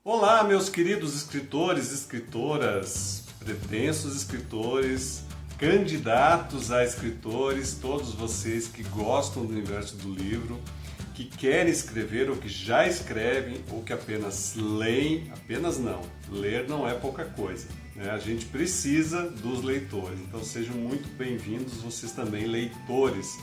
Olá, meus queridos escritores, escritoras, pretensos escritores, candidatos a escritores, todos vocês que gostam do universo do livro, que querem escrever ou que já escrevem ou que apenas leem, apenas não, ler não é pouca coisa, né? A gente precisa dos leitores, então sejam muito bem-vindos vocês também, leitores,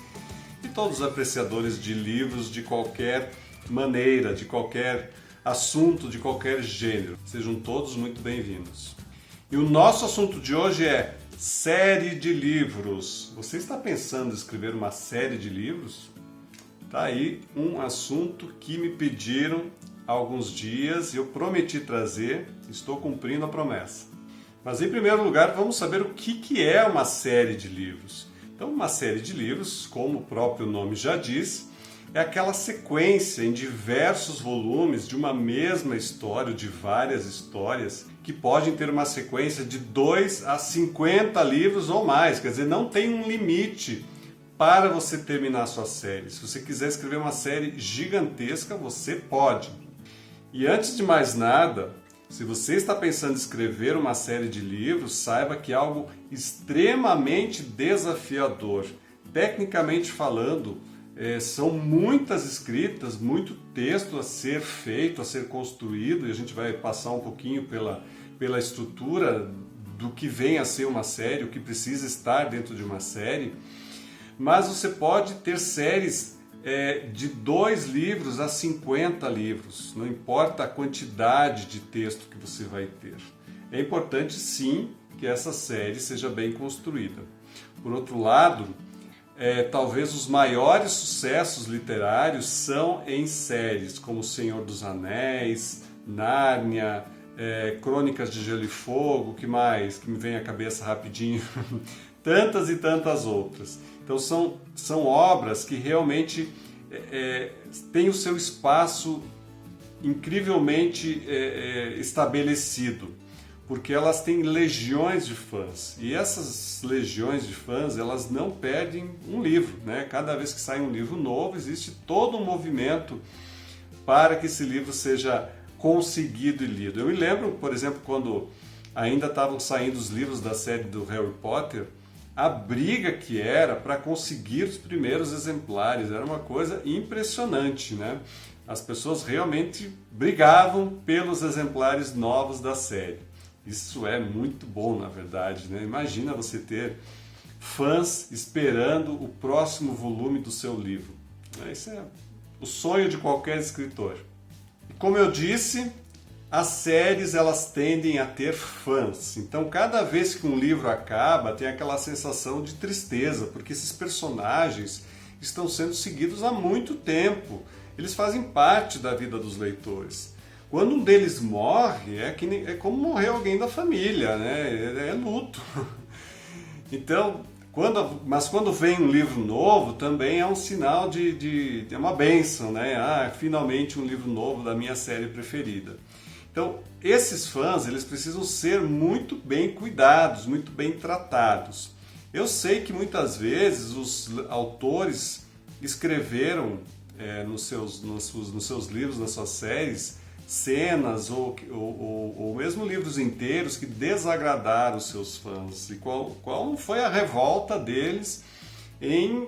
e todos os apreciadores de livros de qualquer maneira, de qualquer assunto, de qualquer gênero. Sejam todos muito bem-vindos. E o nosso assunto de hoje é série de livros. Você está pensando em escrever uma série de livros? Tá aí um assunto que me pediram há alguns dias e eu prometi trazer, estou cumprindo a promessa. Mas em primeiro lugar, vamos saber o que é uma série de livros. Então, uma série de livros, como o próprio nome já diz, é aquela sequência em diversos volumes de uma mesma história, ou de várias histórias, que podem ter uma sequência de 2 a 50 livros ou mais. Quer dizer, não tem um limite para você terminar a sua série. Se você quiser escrever uma série gigantesca, você pode. E antes de mais nada, se você está pensando em escrever uma série de livros, saiba que é algo extremamente desafiador. Tecnicamente falando, são muitas escritas, muito texto a ser feito, a ser construído, e a gente vai passar um pouquinho pela estrutura do que vem a ser uma série, o que precisa estar dentro de uma série. Mas você pode ter séries de 2 livros a 50 livros, não importa a quantidade de texto que você vai ter. É importante sim que essa série seja bem construída. Por outro lado, talvez os maiores sucessos literários são em séries, como O Senhor dos Anéis, Nárnia, Crônicas de Gelo e Fogo, que mais? Que me vem à cabeça rapidinho. Tantas e tantas outras. Então são obras que realmente têm o seu espaço incrivelmente estabelecido, porque elas têm legiões de fãs, e essas legiões de fãs, elas não perdem um livro, né? Cada vez que sai um livro novo, existe todo um movimento para que esse livro seja conseguido e lido. Eu me lembro, por exemplo, quando ainda estavam saindo os livros da série do Harry Potter, a briga que era para conseguir os primeiros exemplares, era uma coisa impressionante, né? As pessoas realmente brigavam pelos exemplares novos da série. Isso é muito bom, na verdade, né? Imagina você ter fãs esperando o próximo volume do seu livro. Isso é o sonho de qualquer escritor. E como eu disse, as séries elas tendem a ter fãs. Então, cada vez que um livro acaba, tem aquela sensação de tristeza, porque esses personagens estão sendo seguidos há muito tempo. Eles fazem parte da vida dos leitores. Quando um deles morre, é como morrer alguém da família, né? É luto. Então, quando vem um livro novo, também é um sinal de uma bênção, né? Finalmente um livro novo da minha série preferida. Então, esses fãs, eles precisam ser muito bem cuidados, muito bem tratados. Eu sei que muitas vezes os autores escreveram nos seus livros, nas suas séries, cenas ou mesmo livros inteiros que desagradaram os seus fãs. E qual foi a revolta deles em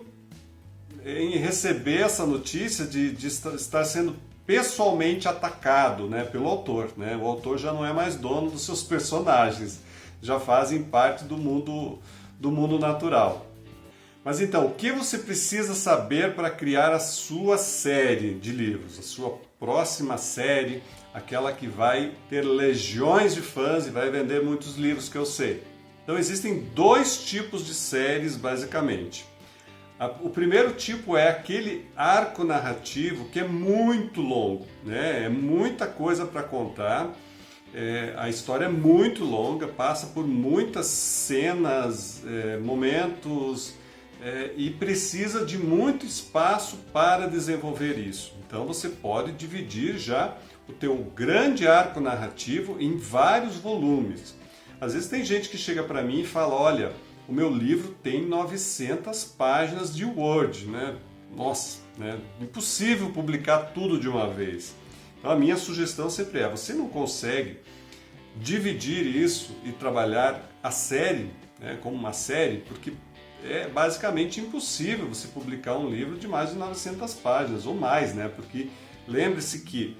receber essa notícia de estar sendo pessoalmente atacado, né, pelo autor, né? O autor já não é mais dono dos seus personagens, já fazem parte do mundo natural. Mas então, o que você precisa saber para criar a sua série de livros, a sua próxima série, aquela que vai ter legiões de fãs e vai vender muitos livros, que eu sei? Então existem 2 tipos de séries, basicamente. O primeiro tipo é aquele arco narrativo que é muito longo, né? É muita coisa para contar, a história é muito longa, passa por muitas cenas, momentos, e precisa de muito espaço para desenvolver isso. Então você pode dividir já o teu grande arco narrativo em vários volumes. Às vezes tem gente que chega para mim e fala, olha, o meu livro tem 900 páginas de Word, né? Nossa, né? Impossível publicar tudo de uma vez. Então a minha sugestão sempre é, você não consegue dividir isso e trabalhar a série, né, como uma série, porque é basicamente impossível você publicar um livro de mais de 900 páginas ou mais, né? Porque lembre-se que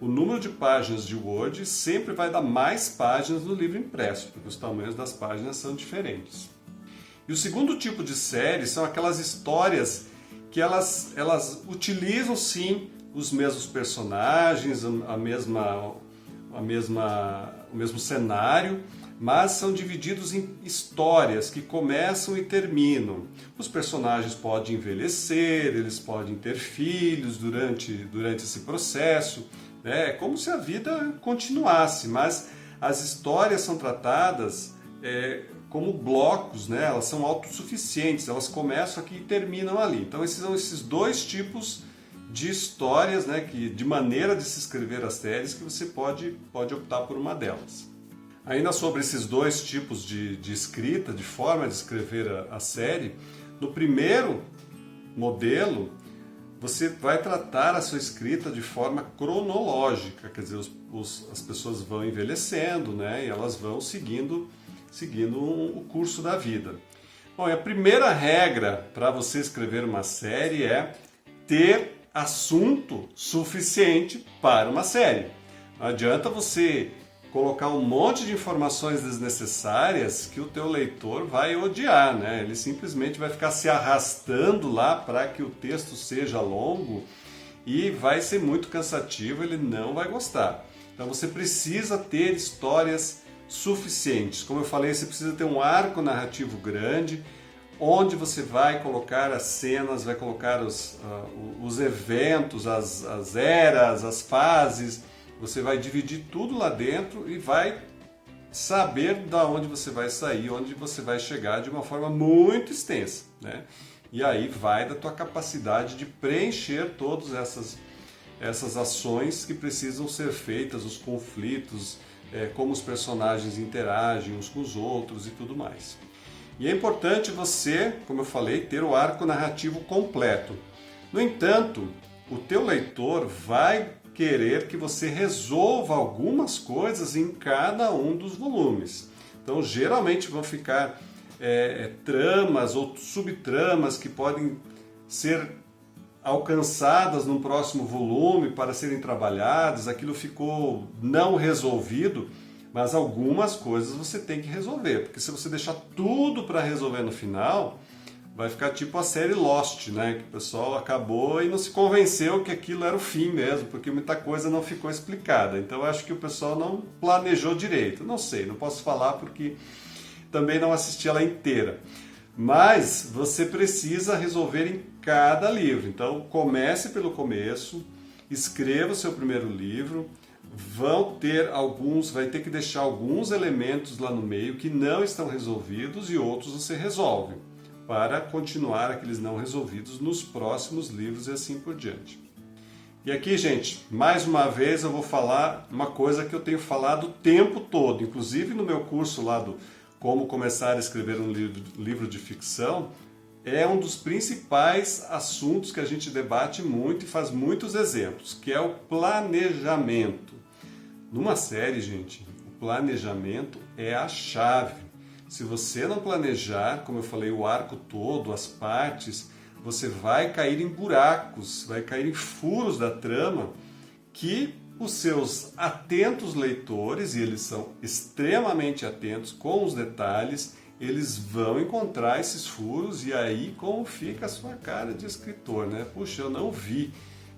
o número de páginas de Word sempre vai dar mais páginas no livro impresso, porque os tamanhos das páginas são diferentes. E o segundo tipo de série são aquelas histórias que elas utilizam sim os mesmos personagens, o mesmo cenário, mas são divididos em histórias que começam e terminam. Os personagens podem envelhecer, eles podem ter filhos durante esse processo, né? É como se a vida continuasse, mas as histórias são tratadas como blocos, né? Elas são autossuficientes, elas começam aqui e terminam ali. Então esses são esses dois tipos de histórias, né, de maneira de se escrever as séries, que você pode optar por uma delas. Ainda sobre esses dois tipos de escrita, de forma de escrever a série, no primeiro modelo, você vai tratar a sua escrita de forma cronológica, quer dizer, as pessoas vão envelhecendo, né, e elas vão seguindo o curso da vida. Bom, e a primeira regra para você escrever uma série é ter assunto suficiente para uma série. Não adianta você colocar um monte de informações desnecessárias que o teu leitor vai odiar, né? Ele simplesmente vai ficar se arrastando lá para que o texto seja longo e vai ser muito cansativo, ele não vai gostar. Então você precisa ter histórias suficientes. Como eu falei, você precisa ter um arco narrativo grande, onde você vai colocar as cenas, vai colocar os eventos, as eras, as fases. Você vai dividir tudo lá dentro e vai saber da onde você vai sair, onde você vai chegar de uma forma muito extensa, né? E aí vai da tua capacidade de preencher todas essas ações que precisam ser feitas, os conflitos, como os personagens interagem uns com os outros e tudo mais. E é importante você, como eu falei, ter o arco narrativo completo. No entanto, o teu leitor vai querer que você resolva algumas coisas em cada um dos volumes. Então, geralmente vão ficar tramas ou subtramas que podem ser alcançadas num próximo volume para serem trabalhadas, aquilo ficou não resolvido, mas algumas coisas você tem que resolver, porque se você deixar tudo para resolver no final, vai ficar tipo a série Lost, né? Que o pessoal acabou e não se convenceu que aquilo era o fim mesmo, porque muita coisa não ficou explicada. Então eu acho que o pessoal não planejou direito. Não sei, não posso falar porque também não assisti ela inteira. Mas você precisa resolver em cada livro. Então comece pelo começo, escreva o seu primeiro livro, vai ter que deixar alguns elementos lá no meio que não estão resolvidos e outros você resolve, para continuar aqueles não resolvidos nos próximos livros e assim por diante. E aqui, gente, mais uma vez eu vou falar uma coisa que eu tenho falado o tempo todo, inclusive no meu curso lá do Como Começar a Escrever um Livro de Ficção, é um dos principais assuntos que a gente debate muito e faz muitos exemplos, que é o planejamento. Numa série, gente, o planejamento é a chave. Se você não planejar, como eu falei, o arco todo, as partes, você vai cair em buracos, vai cair em furos da trama que os seus atentos leitores, e eles são extremamente atentos com os detalhes, eles vão encontrar esses furos e aí como fica a sua cara de escritor, né? Puxa, eu não vi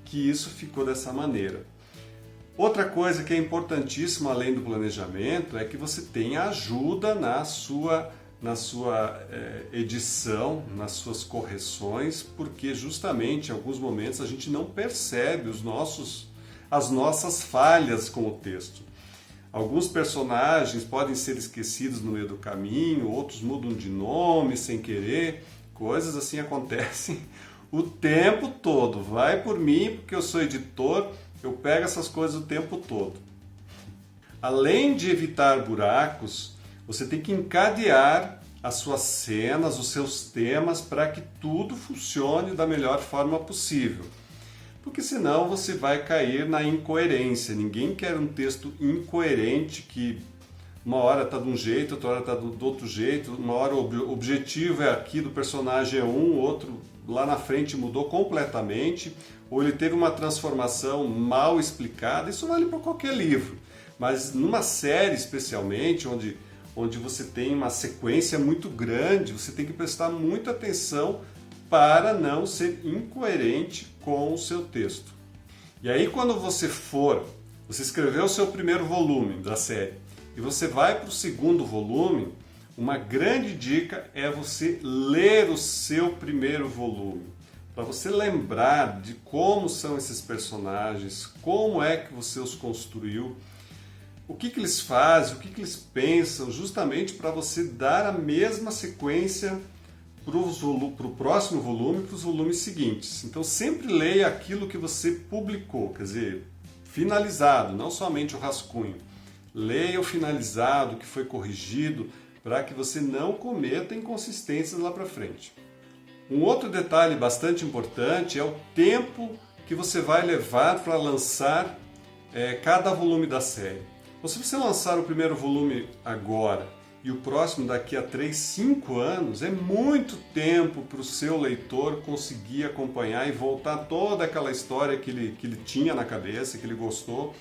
que isso ficou dessa maneira. Outra coisa que é importantíssima além do planejamento é que você tenha ajuda na sua edição, nas suas correções, porque justamente em alguns momentos a gente não percebe as nossas falhas com o texto. Alguns personagens podem ser esquecidos no meio do caminho, outros mudam de nome sem querer, coisas assim acontecem o tempo todo. Vai por mim, porque eu sou editor, eu pego essas coisas o tempo todo. Além de evitar buracos, você tem que encadear as suas cenas, os seus temas, para que tudo funcione da melhor forma possível. porque senão você vai cair na incoerência. Ninguém quer um texto incoerente que uma hora está de um jeito, outra hora está do outro jeito, uma hora o objetivo é aqui do personagem é um, outro lá na frente mudou completamente, ou ele teve uma transformação mal explicada. Isso vale para qualquer livro, mas numa série especialmente, onde você tem uma sequência muito grande, você tem que prestar muita atenção para não ser incoerente com o seu texto. E aí quando você escreveu o seu primeiro volume da série, e você vai para o segundo volume, uma grande dica é você ler o seu primeiro volume, para você lembrar de como são esses personagens, como é que você os construiu, o que eles fazem, o que eles pensam, justamente para você dar a mesma sequência para o próximo volume, para os volumes seguintes. Então sempre leia aquilo que você publicou, quer dizer, finalizado, não somente o rascunho. Leia o finalizado, que foi corrigido, para que você não cometa inconsistências lá para frente. Um outro detalhe bastante importante é o tempo que você vai levar para lançar cada volume da série. Então, se você lançar o primeiro volume agora e o próximo daqui a 3, 5 anos, é muito tempo para o seu leitor conseguir acompanhar e voltar toda aquela história que ele tinha na cabeça, que ele gostou.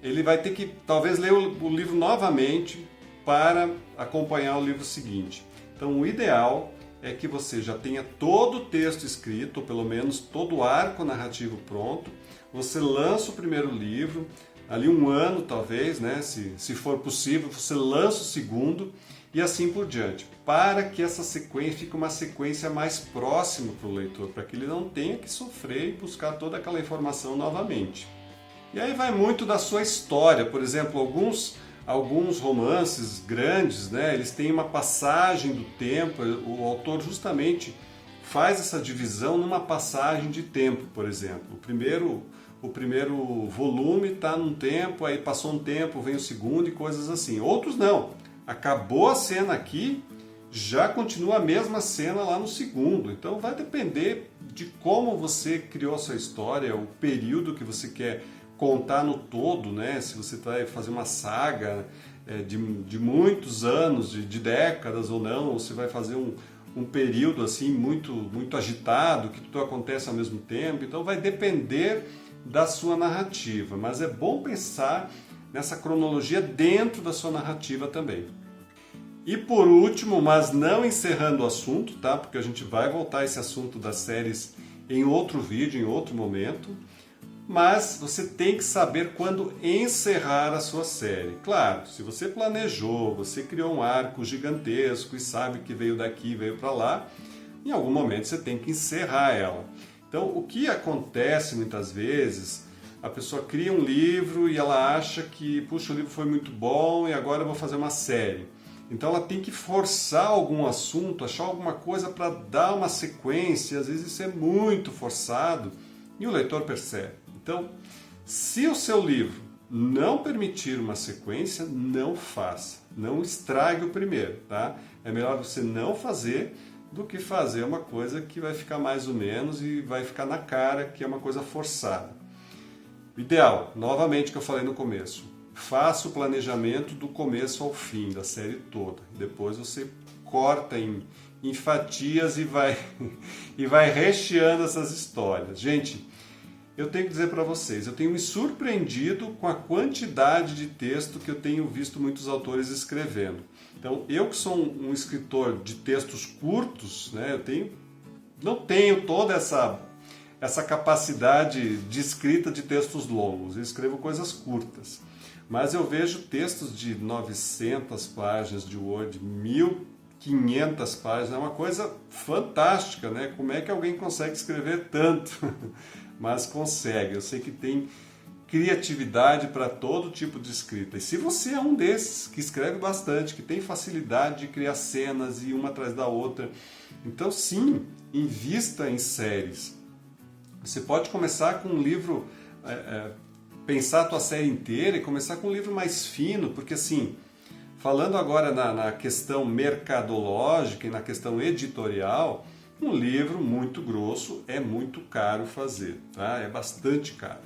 Ele vai ter que talvez ler o livro novamente para acompanhar o livro seguinte. Então o ideal é que você já tenha todo o texto escrito, ou pelo menos todo o arco narrativo pronto. Você lança o primeiro livro, ali 1 ano talvez, né? Se for possível, você lança o segundo e assim por diante, para que essa sequência fique uma sequência mais próxima para o leitor, para que ele não tenha que sofrer e buscar toda aquela informação novamente. E aí vai muito da sua história. Por exemplo, alguns romances grandes, né, eles têm uma passagem do tempo, o autor justamente faz essa divisão numa passagem de tempo, por exemplo. O primeiro volume está num tempo, aí passou um tempo, vem o segundo e coisas assim. Outros não. Acabou a cena aqui, já continua a mesma cena lá no segundo. Então vai depender de como você criou a sua história, o período que você quer contar no todo, né? Se você vai fazer uma saga de muitos anos, de décadas ou não, ou se vai fazer um período assim muito agitado, que tudo acontece ao mesmo tempo. Então vai depender da sua narrativa, mas é bom pensar nessa cronologia dentro da sua narrativa também. E por último, mas não encerrando o assunto, tá? Porque a gente vai voltar a esse assunto das séries em outro vídeo, em outro momento. Mas você tem que saber quando encerrar a sua série. Claro, se você planejou, você criou um arco gigantesco e sabe que veio daqui, veio para lá, em algum momento você tem que encerrar ela. Então, o que acontece muitas vezes, a pessoa cria um livro e ela acha que, puxa, o livro foi muito bom e agora eu vou fazer uma série. Então ela tem que forçar algum assunto, achar alguma coisa para dar uma sequência, às vezes isso é muito forçado e o leitor percebe. Então, se o seu livro não permitir uma sequência, não faça. Não estrague o primeiro, tá? É melhor você não fazer do que fazer uma coisa que vai ficar mais ou menos e vai ficar na cara que é uma coisa forçada. Ideal, novamente que eu falei no começo, faça o planejamento do começo ao fim, da série toda. Depois você corta em fatias e vai recheando essas histórias. Gente, eu tenho que dizer para vocês, eu tenho me surpreendido com a quantidade de texto que eu tenho visto muitos autores escrevendo. Então, eu que sou um escritor de textos curtos, né, não tenho toda essa capacidade de escrita de textos longos, eu escrevo coisas curtas. Mas eu vejo textos de 900 páginas de Word, 1500 páginas, é uma coisa fantástica, né? Como é que alguém consegue escrever tanto? Mas consegue. Eu sei que tem criatividade para todo tipo de escrita. E se você é um desses que escreve bastante, que tem facilidade de criar cenas e uma atrás da outra, então sim, invista em séries. Você pode começar com um livro, pensar a tua série inteira e começar com um livro mais fino, porque assim, falando agora na questão mercadológica e na questão editorial, Um livro muito grosso é muito caro fazer, tá? É bastante caro.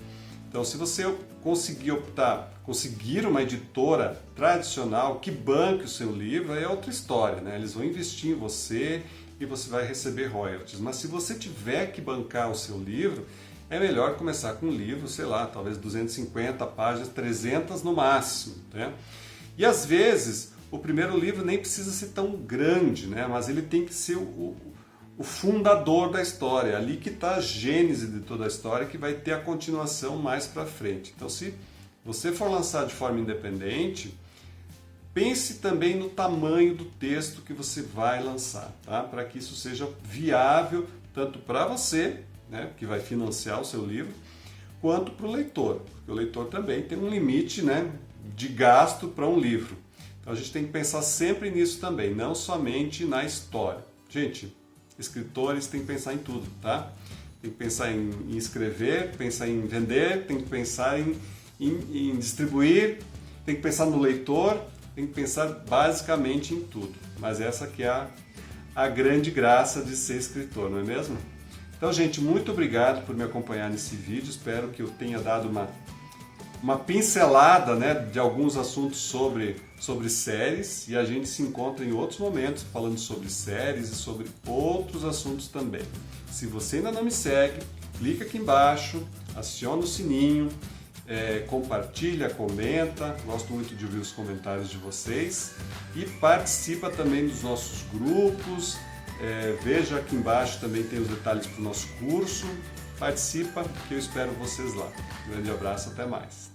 Então, se você conseguir uma editora tradicional que banque o seu livro, aí é outra história, né? Eles vão investir em você e você vai receber royalties. Mas se você tiver que bancar o seu livro, é melhor começar com um livro, sei lá, talvez 250 páginas, 300 no máximo, né? E às vezes, o primeiro livro nem precisa ser tão grande, né? Mas ele tem que ser o fundador da história, ali que está a gênese de toda a história, que vai ter a continuação mais para frente. Então, se você for lançar de forma independente, pense também no tamanho do texto que você vai lançar, tá? Para que isso seja viável tanto para você, né, que vai financiar o seu livro, quanto para o leitor, porque o leitor também tem um limite, né, de gasto para um livro. Então a gente tem que pensar sempre nisso também, não somente na história. Gente, escritores têm que pensar em tudo, tá? Tem que pensar em escrever, pensar em vender, tem que pensar em distribuir, tem que pensar no leitor, tem que pensar basicamente em tudo. Mas essa que é a grande graça de ser escritor, não é mesmo? Então, gente, muito obrigado por me acompanhar nesse vídeo. Espero que eu tenha dado uma pincelada, né, de alguns assuntos sobre séries, e a gente se encontra em outros momentos falando sobre séries e sobre outros assuntos também. Se você ainda não me segue, clica aqui embaixo, aciona o sininho, compartilha, comenta, gosto muito de ouvir os comentários de vocês, e participa também dos nossos grupos, veja aqui embaixo também tem os detalhes para o nosso curso, participa que eu espero vocês lá. Um grande abraço, até mais!